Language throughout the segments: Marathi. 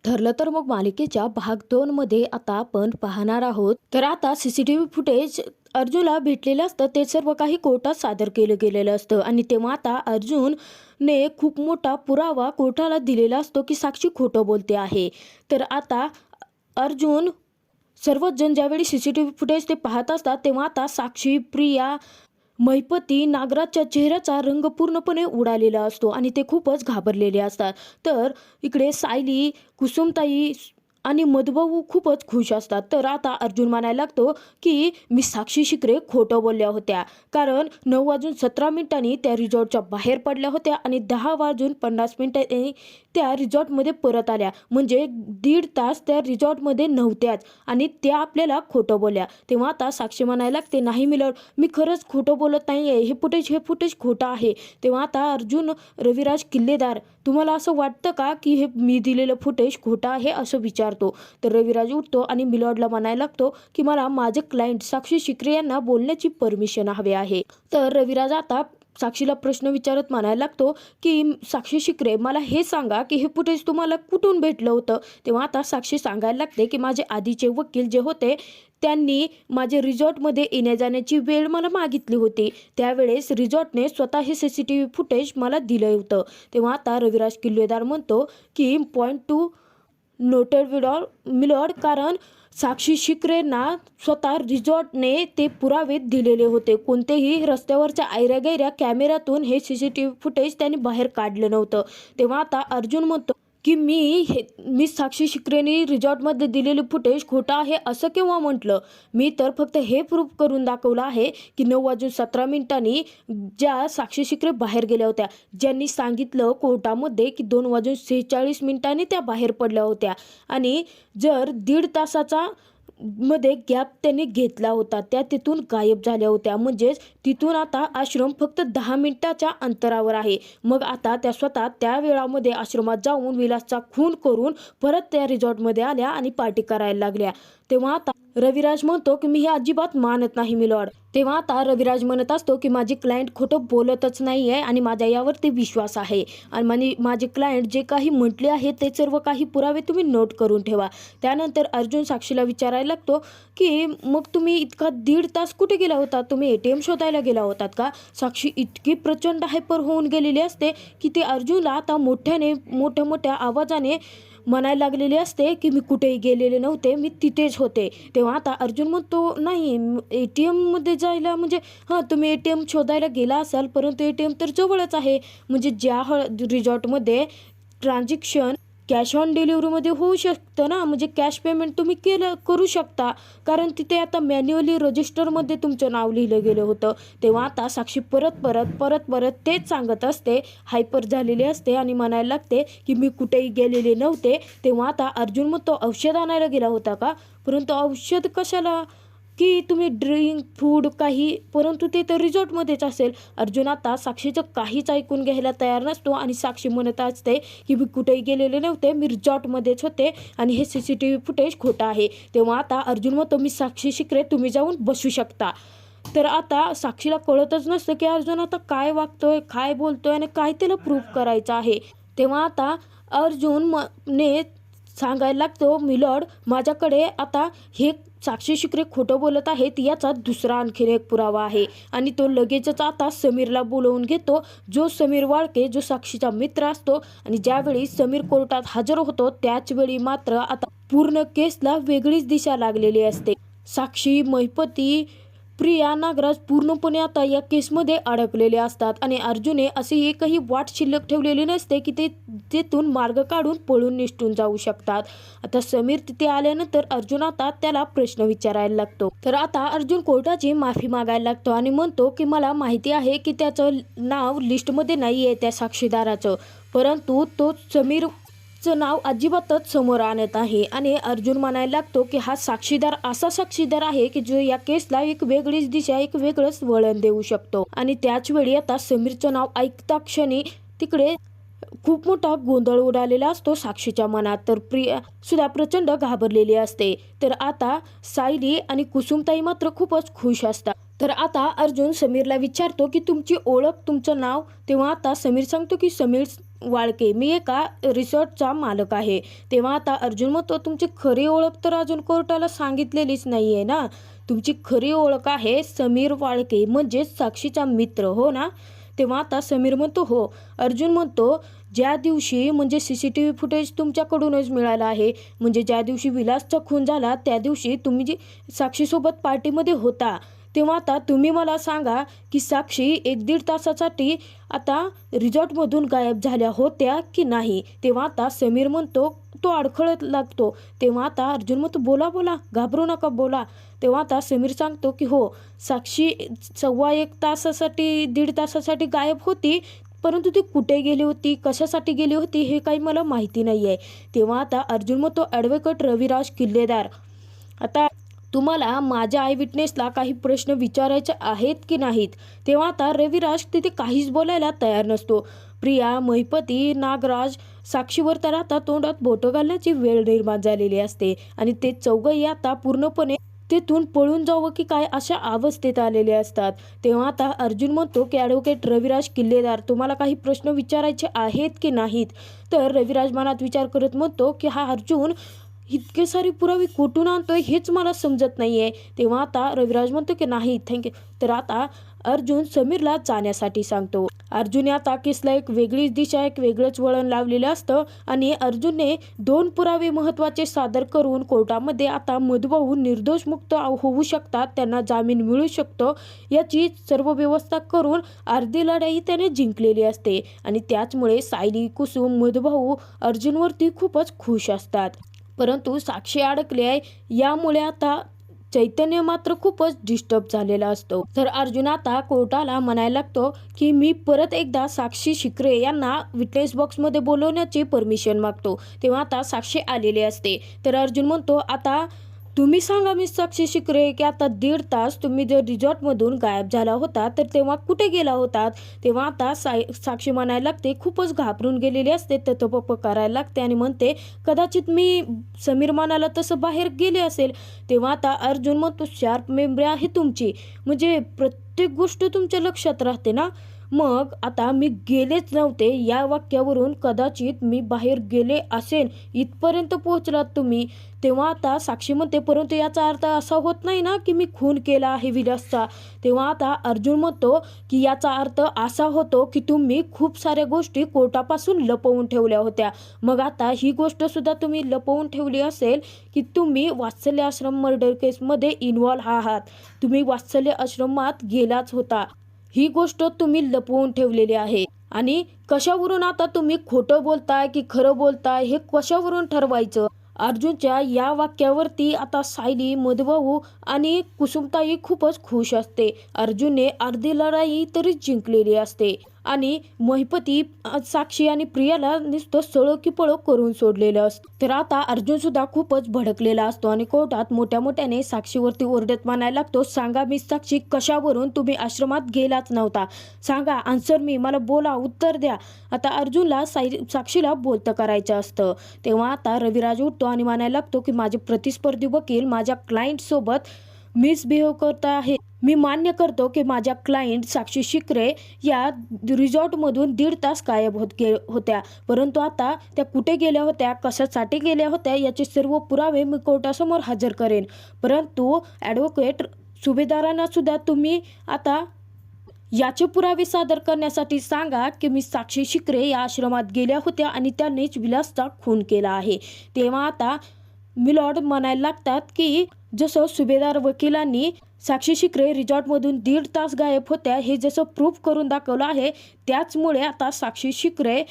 ठरलं तर मग मालिकेच्या भाग 2 मध्ये आता आपण पाहणार आहोत. तर आता सीसीटीव्ही फुटेज अर्जुनला भेटलेलं असतं, ते सर्व काही कोर्टात सादर केलं गेलेलं असतं आणि तेव्हा आता अर्जुनने खूप मोठा पुरावा कोर्टाला दिलेला असतो की साक्षी खोटं बोलते आहे. तर आता अर्जुन सर्वच जण ज्यावेळी सीसीटीव्ही फुटेज ते पाहत असतात, तेव्हा आता साक्षी, प्रिया, महिपती, नागराजच्या चेहऱ्याचा रंग पूर्णपणे उडालेला असतो आणि ते खूपच घाबरलेले असतात. तर इकडे सायली, कुसुमताई आणि मधुभाऊ खूपच खुश असतात. तर आता अर्जुन म्हणायला लागतो की मी साक्षी शिकरे खोटं बोलल्या होत्या, कारण 9:17 त्या रिसॉर्टच्या बाहेर पडल्या होत्या आणि 10:50 त्या रिसॉर्टमध्ये परत आल्या, म्हणजे 1.5 तास त्या रिसॉर्टमध्ये नव्हत्याच आणि त्या आपल्याला खोटं बोलल्या. तेव्हा आता साक्षी म्हणायला लागते, नाही मिलॉर्ड, मी खरंच खोटं बोलत नाही आहे, हे फुटेज खोटं आहे. तेव्हा आता अर्जुन रविराज किल्लेदार, तुम्हाला असं वाटतं का की हे मी दिलेलं फुटेज खोटं आहे, असं विचारतो. तर रविराज उठतो आणि मिलॉर्डला म्हणायला लागतो की मला माझे क्लायंट साक्षी शिकरे यांना बोलण्याची परमिशन हवी आहे. तर रविराज आता साक्षीला प्रश्न विचारत म्हणायला लागतो की साक्षी शिकरे, मला हे सांगा की हे फुटेज तुम्हाला कुठून भेटलं होतं. तेव्हा आता साक्षी सांगायला लागते की माझे आधीचे वकील जे होते त्यांनी माझे रिसॉर्टमध्ये येण्या जाण्याची वेळ मला मागितली होती. त्यावेळेस रिसॉर्टने स्वतः हे सीसीटीव्ही फुटेज मला दिलं होतं. तेव्हा आता रविराज किल्लेदार म्हणतो की पॉईंट टू नोटेड मिलॉर्ड, कारण साक्षी शिकरेंना स्वतः रिसॉर्टने ते पुरावे दिलेले होते. कोणतेही रस्त्यावरच्या ऐऱ्यागैऱ्या कॅमेऱ्यातून हे सीसीटीव्ही फुटेज त्यांनी बाहेर काढलं नव्हतं. तेव्हा आता अर्जुन म्हणतो की मी साक्षी शिकरेने रिसॉर्टमध्ये दिलेले फुटेज खोटं आहे असं केव्हा म्हटलं. मी तर फक्त हे प्रूफ करून दाखवलं आहे की 9:17 ज्या साक्षी शिकरे बाहेर गेल्या होत्या, ज्यांनी सांगितलं कोर्टामध्ये की 2:46 त्या बाहेर पडल्या होत्या आणि जर 1.5 तासाचा मध्ये गॅप त्यांनी घेतला होता, त्या तिथून गायब झाल्या होत्या. म्हणजेच तिथून आता आश्रम फक्त 10 मिनिटाच्या अंतरावर आहे. मग आता त्या स्वतः त्या वेळामध्ये आश्रमात जाऊन विलासचा खून करून परत त्या रिसॉर्टमध्ये आल्या आणि पार्टी करायला लागल्या. तेव्हा आता रविराज म्हणतो की मी हे अजिबात मानत नाही मिलॉर्ड. तेव्हा आता रविराज म्हणत असतो की माझी क्लायंट खोटं बोलतच नाही आहे आणि माझ्या यावरती विश्वास आहे आणि माझे क्लायंट जे काही म्हटले आहे ते सर्व काही पुरावे तुम्ही नोट करून ठेवा. त्यानंतर अर्जुन साक्षीला विचारायला लागतो की मग तुम्ही इतका 1.5 तास कुठे गेला होता, तुम्ही ATM शोधायला गेला होतात का. साक्षी इतकी प्रचंड हायपर होऊन गेलेली असते की ते अर्जुनला आता मोठ्या आवाजाने म्हणायला लागलेले असते की मी कुठेही गेलेले नव्हते, मी तिथेच होते. तेव्हा आता अर्जुन म्हणतो, नाही ATMमध्ये जायला म्हणजे हां, तुम्ही ATM शोधायला गेला असाल, परंतु ATM तर जवळच आहे. म्हणजे ज्या रिसॉर्टमध्ये ट्रान्झॅक्शन कॅश ऑन डिलिव्हरीमध्ये होऊ शकतं ना, म्हणजे कॅश पेमेंट तुम्ही करू शकता, कारण तिथे आता मॅन्युअली रजिस्टरमध्ये तुमचं नाव लिहिलं गेलं होतं. तेव्हा आता साक्षी परत तेच सांगत असते, हायपर झालेली असते आणि म्हणायला लागते की मी कुठेही गेलेले नव्हते. तेव्हा आता अर्जुन म्हणतो, औषध आणायला गेला होता का, परंतु औषध कशाला, की तुम्ही ड्रिंक फूड काही, परंतु ते तर रिसॉर्टमध्येच असेल. अर्जुन आता साक्षीचं काहीच ऐकून घ्यायला तयार नसतो आणि साक्षी म्हणत असते की मी कुठेही गेलेले नव्हते, मी रिसॉर्टमध्येच होते आणि हे CCTV फुटेज खोटं आहे. तेव्हा आता अर्जुन म्हणतो, मी साक्षी शिकरे, तुम्ही जाऊन बसू शकता. तर आता साक्षीला कळतच नसतं की अर्जुन आता काय वागतोय, काय बोलतोय आणि काय त्याला प्रूफ करायचं आहे. तेव्हा आता अर्जुन ने सांगायला लागतो, मिलॉर्ड, माझ्याकडे आता हे साक्षी शिकरे खोटं बोलत आहेत याचा दुसरा आणखीन एक पुरावा आहे आणि तो लगेचच आता समीरला बोलवून घेतो. जो समीर वाळके, जो साक्षीचा मित्र असतो आणि ज्यावेळी समीर कोर्टात हजर होतो त्याच वेळी मात्र आता पूर्ण केसला वेगळीच दिशा लागलेली असते. साक्षी, महिपती, प्रिया, नागराज पूर्णपणे आता या केसमध्ये अडकलेले असतात आणि अर्जुनने अशी एकही वाट शिल्लक ठेवलेली नसते की ते तिथून मार्ग काढून पळून निसटून जाऊ शकतात. आता समीर तिथे आल्यानंतर अर्जुन आता त्याला प्रश्न विचारायला लागतो. तर आता अर्जुन कोर्टाची माफी मागायला लागतो आणि म्हणतो की मला माहिती आहे की त्याचं नाव लिस्टमध्ये नाही आहे त्या साक्षीदाराचं, परंतु तो समीर नाव अजिबातच समोर आणत आहे. आणि अर्जुन म्हणायला लागतो की हा साक्षीदार असा साक्षीदार आहे की जो या केसला एक वेगळीच दिशा, एक वेगळंच वळण देऊ शकतो. आणि त्याच वेळी आता समीरचं नाव ऐकता क्षणी तिकडे खूप मोठा गोंधळ उडालेला असतो साक्षीच्या मनात. तर प्रिया सुद्धा प्रचंड घाबरलेली असते. तर आता सायली आणि कुसुमताई मात्र खूपच खुश असतात. तर आता अर्जुन समीरला विचारतो की तुमची ओळख, तुमचं नाव. तेव्हा आता समीर सांगतो की वाळके, मी एका रिसॉर्टचा मालक आहे. तेव्हा आता अर्जुन म्हणतो, तुमची खरी ओळख तर अजून कोर्टाला सांगितलेलीच नाही आहे ना. तुमची खरी ओळख आहे समीर वाळके, म्हणजेच साक्षीचा मित्र, हो ना? तेव्हा आता समीर म्हणतो हो. अर्जुन म्हणतो, ज्या दिवशी म्हणजे CCTV फुटेज तुमच्याकडूनच मिळालं आहे, म्हणजे ज्या दिवशी विलासचा खून झाला त्या दिवशी तुम्ही जी साक्षीसोबत पार्टीमध्ये होता, तेव्हा आता तुम्ही मला सांगा की साक्षी 1-1.5 तासासाठी आता रिसॉर्टमधून गायब झाल्या होत्या की नाही? तेव्हा आता समीर म्हणतो, तो अडखळत लागतो. तेव्हा आता अर्जुन म्हणतो, बोला बोला, घाबरू नका, बोला. तेव्हा आता समीर सांगतो की हो, साक्षी 1.25 तासासाठी 1.5 तासासाठी गायब होती, परंतु ती कुठे गेली होती, कशासाठी गेली होती हे काही मला माहिती नाही आहे. तेव्हा आता अर्जुन म्हणतो, ॲडव्होकेट रविराज किल्लेदार, आता तुम्हाला माझ्या आय विटनेसला काही प्रश्न विचारायचे आहेत की नाहीत? तेव्हा आता रविराज तिथे काहीच बोलायला तयार नसतो. प्रिया, महिपती, नागराज, साक्षीवर तर आता तोंडात बोटं घालण्याची वेळ निर्माण झालेली असते आणि ते चौघही आता पूर्णपणे तेथून पळून जावं की काय अशा अवस्थेत आलेले असतात. तेव्हा आता अर्जुन म्हणतो की ॲडव्होकेट रविराज किल्लेदार, तुम्हाला काही प्रश्न विचारायचे आहेत की नाहीत? तर रविराज मनात विचार करत म्हणतो की हा अर्जुन इतके सारे पुरावे कुठून आणतोय हेच मला समजत नाही आहे. तेव्हा आता रविराज म्हणतो की नाही, थँक्यू. तर आता अर्जुन समीरला जाण्यासाठी सांगतो. अर्जुनने आता केसला एक वेगळीच दिशा, एक वेगळंच वळण लावलेलं असतं आणि अर्जुनने 2 पुरावे महत्त्वाचे सादर करून कोर्टामध्ये आता मधुभाऊ निर्दोष मुक्त होऊ शकतात, त्यांना जामीन मिळू शकतो, याची सर्व व्यवस्था करून अर्धी लढाई त्याने जिंकलेली असते आणि त्याचमुळे सायली, कुसुम, मधुभाऊ अर्जुनवरती खूपच खुश असतात. परंतु साक्षी अडकली आहे, यामुळे आता चैतन्य मात्र खूपच डिस्टर्ब झालेला असतो. तर अर्जुन आता कोर्टाला म्हणायला लागतो की मी परत एकदा साक्षी शिकरे यांना विटनेस बॉक्समध्ये बोलवण्याची परमिशन मागतो. तेव्हा आता साक्षी आलेली असते. तर अर्जुन म्हणतो, आता तुम्ही सांगा मिस साक्षी शिकरे की आता 1.5 तास तुम्ही जर रिसॉर्टमधून गायब झाला होता तर तेव्हा कुठे गेला होतात? तेव्हा आता साक्षी म्हणायला लागते, खूपच घाबरून गेलेली असते, ततपप करायला लागते आणि म्हणते, कदाचित मी समीर म्हणाला तसं बाहेर गेले असेल. तेव्हा आता अर्जुन म्हणतो, शार्प मेमरी आहे तुमची, म्हणजे प्रत्येक गोष्ट तुमच्या लक्षात राहते ना. मग आता मी गेलेच नव्हते या वाक्यावरून कदाचित मी बाहेर गेले असेन इथपर्यंत पोहोचलात तुम्ही. तेव्हा आता साक्षी म्हणते, परंतु याचा अर्थ असा होत नाही ना की मी खून केला आहे विलासचा. तेव्हा आता अर्जुन म्हणतो की याचा अर्थ असा होतो की तुम्ही खूप साऱ्या गोष्टी कोर्टापासून लपवून ठेवल्या होत्या. मग आता ही गोष्ट सुद्धा तुम्ही लपवून ठेवली असेल की तुम्ही वात्सल्य आश्रम मर्डर केसमध्ये इन्व्हॉल्व आहात, तुम्ही वात्सल्य आश्रमात गेलाच होता, ही गोष्ट तुम्ही लपवून ठेवलेली आहे. आणि कशावरून आता तुम्ही खोटं बोलताय की खरं बोलताय हे कशावरून ठरवायचं? अर्जुनच्या या वाक्यावरती आता सायली, मधुभाऊ आणि कुसुमताई खूपच खुश असते. अर्जुनने अर्धी लढाई तरी जिंकलेली असते आणि महिपती, साक्षी आणि प्रियाला नुसतं सळो की पळो करून सोडलेलं असतं. तर आता अर्जुन सुद्धा खूपच भडकलेला असतो आणि कोर्टात मोठ्या मोठ्याने साक्षीवरती ओरडत म्हणायला लागतो, सांगा मिस साक्षी, कशावरून तुम्ही आश्रमात गेलाच नव्हता? सांगा, आन्सर मी, मला बोला, उत्तर द्या. आता अर्जुनला साक्षीला बोलतं करायचं असतं. तेव्हा आता रविराज उठतो आणि म्हणायला लागतो की माझे प्रतिस्पर्धी वकील माझ्या क्लायंटसोबत मिसबिहेव करत आहे. मी मान्य करतो की माझ्या क्लायंट साक्षी शिकरे या रिसॉर्टमधून 1.5 तास गायब होत्या, परंतु आता त्या कुठे गेल्या होत्या, कशासाठी गेल्या होत्या याचे सर्व पुरावे मी कोर्टासमोर हजर करेन. परंतु ॲडव्होकेट सुभेदारांना सुद्धा तुम्ही आता याचे पुरावे सादर करण्यासाठी सांगा की मी साक्षी शिकरे या आश्रमात गेल्या होत्या आणि त्यांनीच विलासचा खून केला आहे. तेव्हा आता मिलॉर्ड म्हणायला लागतात की जसं सुभेदार वकिलांनी साक्षी शिकरे रिसॉर्टमधून 1.5 तास गायब होत्या हे जसं प्रूफ करून दाखवलं आहे, त्याचमुळे आता साक्षी शिकरे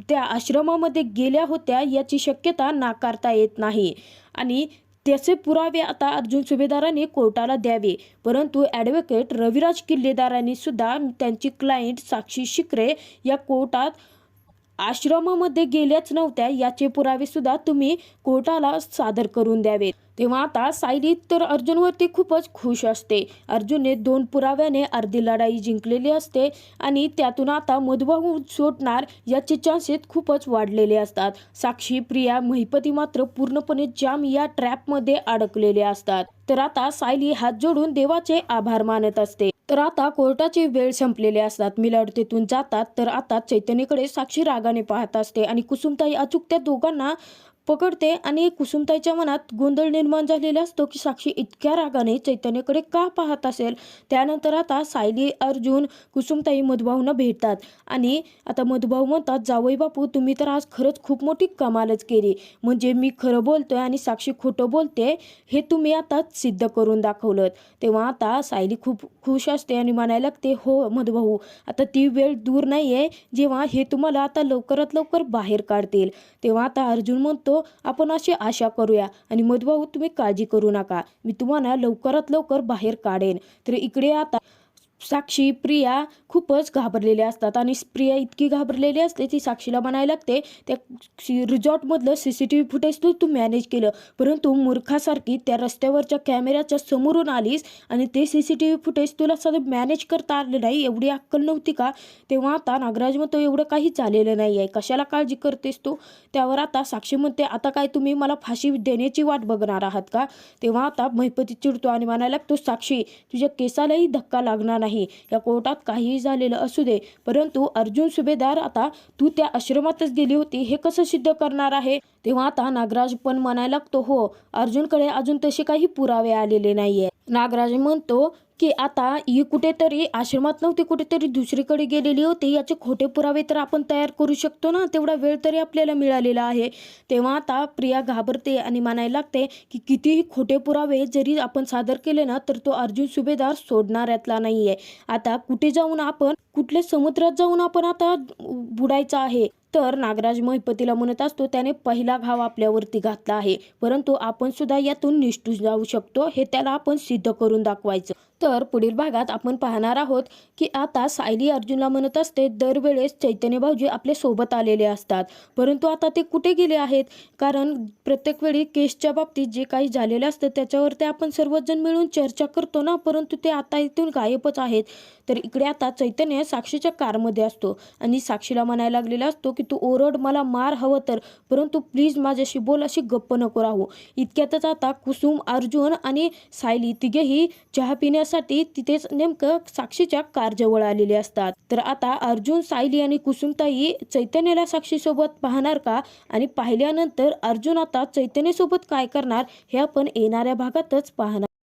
त्या आश्रमामध्ये गेल्या होत्या याची शक्यता नाकारता येत नाही आणि त्याचे पुरावे आता अर्जुन सुभेदारांनी कोर्टाला द्यावे. परंतु ॲडव्होकेट रविराज किल्लेदारांनी सुद्धा त्यांची क्लायंट साक्षी शिकरे या कोर्टात आश्रमामध्ये गेल्याच नव्हत्या याचे पुरावे सुद्धा तुम्ही कोर्टाला सादर करून द्यावेत. तेव्हा आता सायली तर अर्जुनवरती खूपच खुश असते. अर्जुनने 2 पुराव्याने अर्धी लढाई जिंकलेली असते आणि त्यातून आता मधुभाऊ सुटणार याचे चान्सेस खूपच वाढलेले असतात. साक्षी, प्रिया, महिपती मात्र पूर्णपणे जाम या ट्रॅपमध्ये अडकलेले असतात. तर आता सायली हात जोडून देवाचे आभार मानत असते. तर आता कोर्टाची वेळ संपलेली असतात. मिलॉर्ड तेथून जातात. तर आता चैतन्यकडे साक्षी रागाने पाहत असते आणि कुसुमताई अचूक त्या दोघांना पकडते आणि कुसुमताईच्या मनात गोंधळ निर्माण झालेला असतो की साक्षी इतक्या रागाने चैतन्यकडे का पाहत असेल. त्यानंतर आता सायली, अर्जुन, कुसुमताई मधुभाऊंना भेटतात आणि आता मधुभाऊ म्हणतात, जावई बापू तुम्ही तर आज खरंच खूप मोठी कमालच केली. म्हणजे मी खरं बोलतोय आणि साक्षी खोटं बोलते हे तुम्ही आता सिद्ध करून दाखवलं. तेव्हा आता सायली खूप खुश असते आणि म्हणायला लागते, हो मधुभाऊ, आता ती वेळ दूर नाही आहे जेव्हा हे तुम्हाला आता लवकरात लवकर बाहेर काढतील. तेव्हा आता अर्जुन म्हणतो, आपण अशी आशा करूया आणि मधुभाऊ तुम्ही काळजी करू नका, मी तुम्हाला लवकरात लवकर बाहेर काढेन. तर इकडे आता साक्षी, प्रिया खूपच घाबरलेल्या असतात आणि प्रिया इतकी घाबरलेली असते ती साक्षीला म्हणायला लागते, त्या रिसॉर्टमधलं CCTV फुटेज तू मॅनेज केलं, परंतु मूर्खासारखी त्या रस्त्यावरच्या कॅमेऱ्याच्या समोरून आलीस आणि ते CCTV फुटेज तुला सगळं मॅनेज करता आलं नाही, एवढी अक्कल नव्हती का. तेव्हा आता नागराज म्हणतो, एवढं काही झालेलं नाही आहे, कशाला काळजी करतेस तू. त्यावर आता साक्षी म्हणते, आता काय तुम्ही मला फाशी देण्याची वाट बघणार आहात का. तेव्हा आता महिपती चिडतो आणि म्हणायला लागतो, साक्षी तुझ्या केसालाही धक्का लागणार नाही, या कोर्टात काहीही झालेलं असू दे, परंतु अर्जुन सुभेदार आता तू त्या आश्रमातच गेली होती हे कसं सिद्ध करणार आहे. तेव्हा आता नागराज पण म्हणायला लागतो, हो अर्जुनकडे अजून तसे काही पुरावे आलेले नाहीये. नागराज म्हणतो की आता ही कुठेतरी आश्रमात नव्हती, कुठेतरी दुसरीकडे गेलेली होती, याचे खोटे पुरावे तर आपण तयार करू शकतो ना, तेवढा वेळ तरी आपल्याला मिळालेला आहे. तेव्हा आता प्रिया घाबरते आणि म्हणायला लागते की कितीही खोटे पुरावे जरी आपण सादर केले ना तर तो अर्जुन सुभेदार सोडणाऱ्यातला नाहीये. आता कुठे जाऊन आपण, कुठल्या समुद्रात जाऊन आपण आता बुडायचं आहे. तर नागराज महिपतीला म्हणत असतो, त्याने पहिला घाव आपल्यावरती घातला आहे, परंतु आपण सुद्धा यातून निष्ठून जाऊ शकतो, हे त्याला आपण सिद्ध करून दाखवायचं. तर पुढील भागात आपण पाहणार आहोत की आता सायली अर्जुनला म्हणत असते, दरवेळेस चैतन्य भाऊजी आपल्या सोबत आलेले असतात, परंतु आता ते कुठे गेले आहेत. कारण प्रत्येक वेळी केसच्या बाबतीत जे काही झालेलं असतं त्याच्यावरती आपण सर्वजण मिळून चर्चा करतो ना, परंतु ते आता इथून गायबच आहेत. तर इकडे आता चैतन्य साक्षीच्या कारमध्ये असतो आणि साक्षीला म्हणायला लागलेला असतो की तू ओरड, मला मार हवं तर, परंतु प्लीज माझ्याशी बोल, अशी गप्प नको राहू. इतक्यातच आता कुसुम, अर्जुन आणि सायली तिघेही चहा पिण्यासाठी तिथेच नेमकं साक्षीच्या कारजवळ आलेले असतात. तर आता अर्जुन, सायली आणि कुसुमताई चैतन्याला साक्षीसोबत पाहणार का, आणि पाहिल्यानंतर अर्जुन आता चैतन्यासोबत काय करणार हे आपण येणाऱ्या भागातच पाहणार.